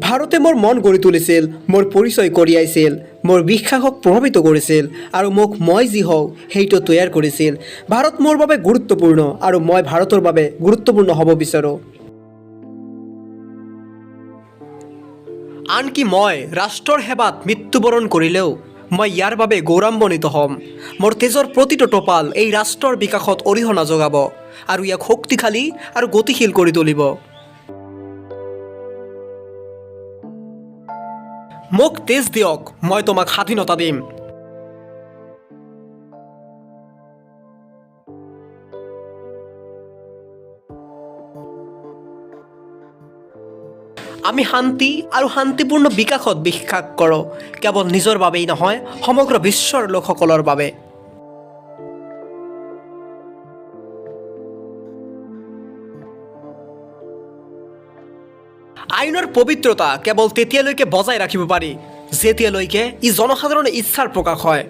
ভাৰতে মোৰ মন গঢ়ি তুলিছিল, মোৰ পৰিচয় কঢ়িয়াইছিল, মোৰ বিশ্বাসক প্ৰভাৱিত কৰিছিল আৰু মোক মই যি হওঁ সেইটো তৈয়াৰ কৰিছিল। ভাৰত মোৰ বাবে গুৰুত্বপূৰ্ণ আৰু মই ভাৰতৰ বাবে গুৰুত্বপূৰ্ণ হ'ব বিচাৰোঁ। আনকি মই ৰাষ্ট্ৰৰ সেৱাত মৃত্যুবৰণ কৰিলেও মই ইয়াৰ বাবে গৌৰৱান্বিত হ'ম। মোৰ তেজৰ প্ৰতিটো টোপাল এই ৰাষ্ট্ৰৰ বিকাশত অৰিহণা যোগাব আৰু ইয়াক শক্তিশালী আৰু গতিশীল কৰি তুলিব। মোক তেজ দিয়ক, মই তোমাক স্বাধীনতা দিম। আমি শান্তি আৰু শান্তিপূৰ্ণ বিকাশত বিশ্বাস কৰোঁ, কেৱল নিজৰ বাবেই নহয়, সমগ্ৰ বিশ্বৰ লোকসকলৰ বাবে। আইনৰ পবিত্ৰতা কেৱল তেতিয়ালৈকে বজাই ৰাখিব পাৰি যেতিয়ালৈকে ই জনসাধাৰণৰ ইচ্ছাৰ প্ৰকাশ হয়।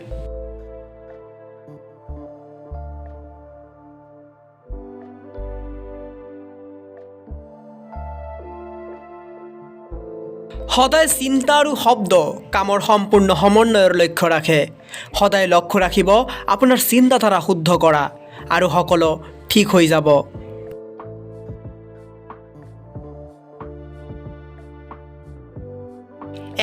সদায় চিন্তা আৰু শব্দ কামৰ সম্পূৰ্ণ সমন্বয়ৰ লক্ষ্য ৰাখে। সদায় লক্ষ্য ৰাখিব আপোনাৰ চিন্তাধাৰা শুদ্ধ কৰা আৰু সকলো ঠিক হৈ যাব।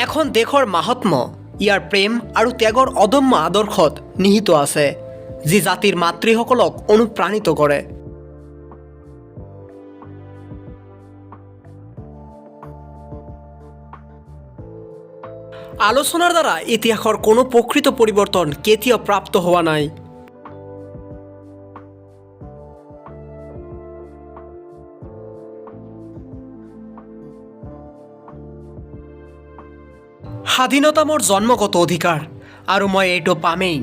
এখন দেশৰ মাহাত্ম্য ইয়াৰ প্ৰেম আৰু ত্যাগৰ অদম্য আদৰ্শত নিহিত আছে, যি জাতিৰ মাতৃসকলক অনুপ্ৰাণিত কৰে। আলোচনাৰ দ্বাৰা ইতিহাসৰ কোনো প্ৰকৃত পৰিৱৰ্তন কেতিয়াও প্ৰাপ্ত হোৱা নাই। স্বাধীনতা মোৰ জন্মগত অধিকাৰ আৰু মই এইটো পামেই।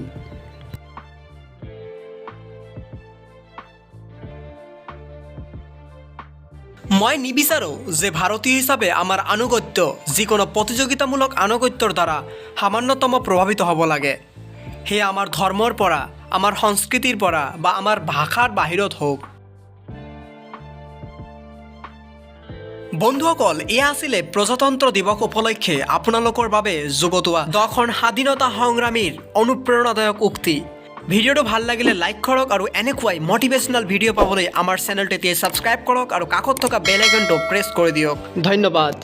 মই নিবিচাৰোঁ যে ভাৰতীয় হিচাপে আমাৰ আনুগত্য যিকোনো প্ৰতিযোগিতামূলক আনুগত্যৰ দ্বাৰা সামান্যতম প্ৰভাৱিত হ'ব লাগে। সেয়া আমাৰ ধৰ্মৰ পৰা, আমাৰ সংস্কৃতিৰ পৰা বা আমাৰ ভাষাৰ বাহিৰত হওক। বন্ধুসকল, এয়া আছিলে প্ৰজাতন্ত্ৰ দিৱস উপলক্ষে আপোনালোকৰ বাবে যুগুতোৱা 10খন স্বাধীনতা সংগ্ৰামীৰ অনুপ্ৰেৰণাদায়ক উক্তি। ভিডিঅ'টো ভাল লাগিলে লাইক কৰক আৰু এনেকুৱাই মটিভেশ্যনেল ভিডিঅ' পাবলৈ আমাৰ চেনেলটো এতিয়া ছাবস্ক্ৰাইব কৰক আৰু কাষত থকা বেল আইকনটো প্ৰেছ কৰি দিয়ক। ধন্যবাদ।